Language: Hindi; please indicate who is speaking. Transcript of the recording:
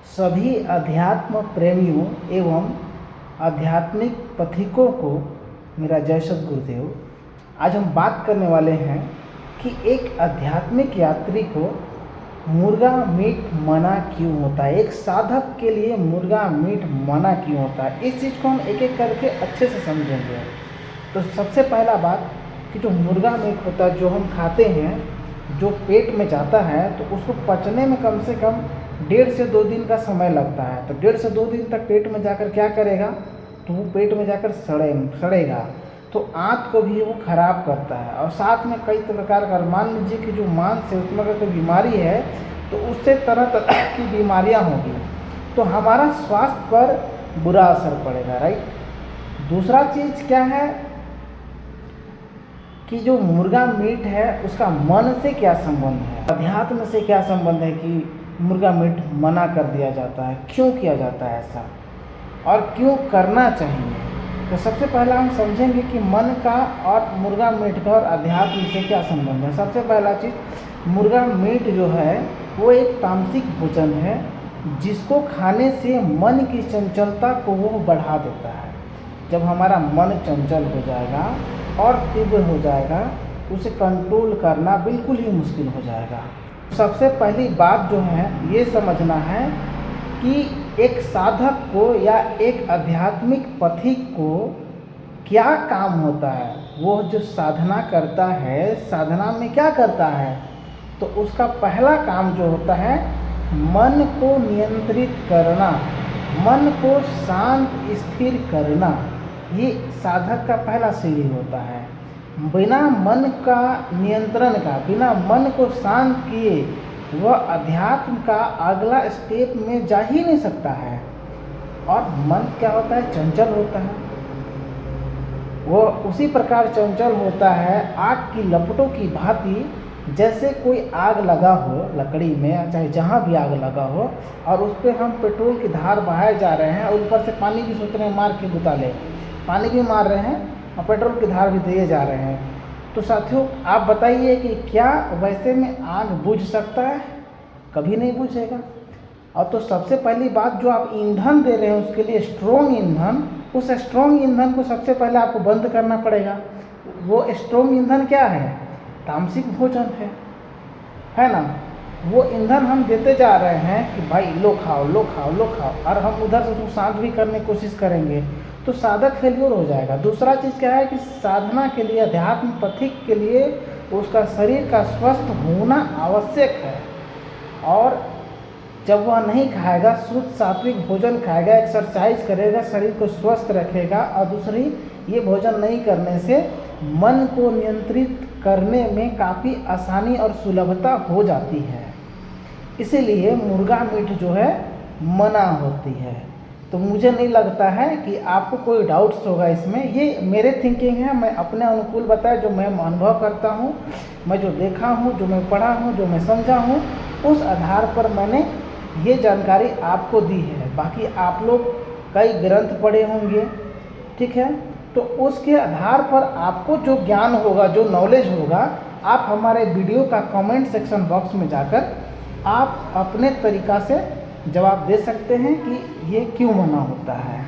Speaker 1: सभी अध्यात्म प्रेमियों एवं आध्यात्मिक पथिकों को मेरा जय सद्गुरुदेव। आज हम बात करने वाले हैं कि एक आध्यात्मिक यात्री को मुर्गा मीट मना क्यों होता है, एक साधक के लिए मुर्गा मीट मना क्यों होता है। इस चीज़ को हम एक एक करके अच्छे से समझेंगे। तो सबसे पहला बात कि जो मुर्गा मीट होता है, जो हम खाते हैं, जो पेट में जाता है, तो उसको पचने में कम से कम 1.5 से 2 दिन का समय लगता है। तो 1.5 से 2 दिन तक पेट में जाकर क्या करेगा, तो वो पेट में जाकर सड़ेगा, तो आंत को भी वो खराब करता है। और साथ में कई प्रकार का, मान लीजिए कि जो मांस है उसमें अगर कोई बीमारी है तो उससे तरह तरह की बीमारियां होंगी, तो हमारा स्वास्थ्य पर बुरा असर पड़ेगा, राइट। दूसरा चीज़ क्या है कि जो मुर्गा मीट है उसका मन से क्या संबंध है, अध्यात्म से क्या संबंध है कि मुर्गा मीट मना कर दिया जाता है, क्यों किया जाता है ऐसा और क्यों करना चाहिए। तो सबसे पहला हम समझेंगे कि मन का और मुर्गा मीट का और अध्यात्म से क्या संबंध है। सबसे पहला चीज़, मुर्गा मीट जो है वो एक तामसिक भोजन है जिसको खाने से मन की चंचलता को वो बढ़ा देता है। जब हमारा मन चंचल हो जाएगा और तीव्र हो जाएगा, उसे कंट्रोल करना बिल्कुल ही मुश्किल हो जाएगा। सबसे पहली बात जो है ये समझना है कि एक साधक को या एक आध्यात्मिक पथिक को क्या काम होता है। वो जो साधना करता है, साधना में क्या करता है, तो उसका पहला काम जो होता है मन को नियंत्रित करना, मन को शांत स्थिर करना। ये साधक का पहला सीढ़ी होता है। बिना मन का नियंत्रण का, बिना मन को शांत किए वह अध्यात्म का अगला स्टेप में जा ही नहीं सकता है। और मन क्या होता है, चंचल होता है। वो उसी प्रकार चंचल होता है आग की लपटों की भांति, जैसे कोई आग लगा हो लकड़ी में, चाहे जहाँ भी आग लगा हो, और उस पर हम पेट्रोल की धार बहाए जा रहे हैं और ऊपर से पानी भी सोच रहे हैं मार के बुता ले, पानी भी मार रहे हैं और पेट्रोल की धार भी दिए जा रहे हैं। तो साथियों, आप बताइए कि क्या वैसे में आग बुझ सकता है? कभी नहीं बुझेगा। और तो सबसे पहली बात, जो आप ईंधन दे रहे हैं उसके लिए स्ट्रॉन्ग ईंधन, उस स्ट्रॉन्ग ईंधन को सबसे पहले आपको बंद करना पड़ेगा। वो स्ट्रॉन्ग ईंधन क्या है? तामसिक भोजन है ना। वो ईंधन हम देते जा रहे हैं कि भाई लो खाओ लो खाओ लो खाओ, और हम उधर से उसको शांत भी करने की कोशिश करेंगे तो साधक फेल्योर हो जाएगा। दूसरा चीज़ क्या है कि साधना के लिए, अध्यात्म पथिक के लिए उसका शरीर का स्वस्थ होना आवश्यक है। और जब वह नहीं खाएगा, शुद्ध सात्विक भोजन खाएगा, एक्सरसाइज करेगा, शरीर को स्वस्थ रखेगा। और दूसरी, ये भोजन नहीं करने से मन को नियंत्रित करने में काफ़ी आसानी और सुलभता हो जाती है। इसीलिए मुर्गा मीट जो है मना होती है। तो मुझे नहीं लगता है कि आपको कोई डाउट्स होगा इसमें। ये मेरे थिंकिंग है, मैं अपने अनुकूल बताया, जो मैं अनुभव करता हूँ, मैं जो देखा हूँ, जो मैं पढ़ा हूँ, जो मैं समझा हूँ, उस आधार पर मैंने ये जानकारी आपको दी है। बाकी आप लोग कई ग्रंथ पढ़े होंगे, ठीक है, तो उसके आधार पर आपको जो ज्ञान होगा, जो नॉलेज होगा, आप हमारे वीडियो का कमेंट सेक्शन बॉक्स में जाकर आप अपने तरीक़ा से जवाब दे सकते हैं कि ये क्यों मना होता है।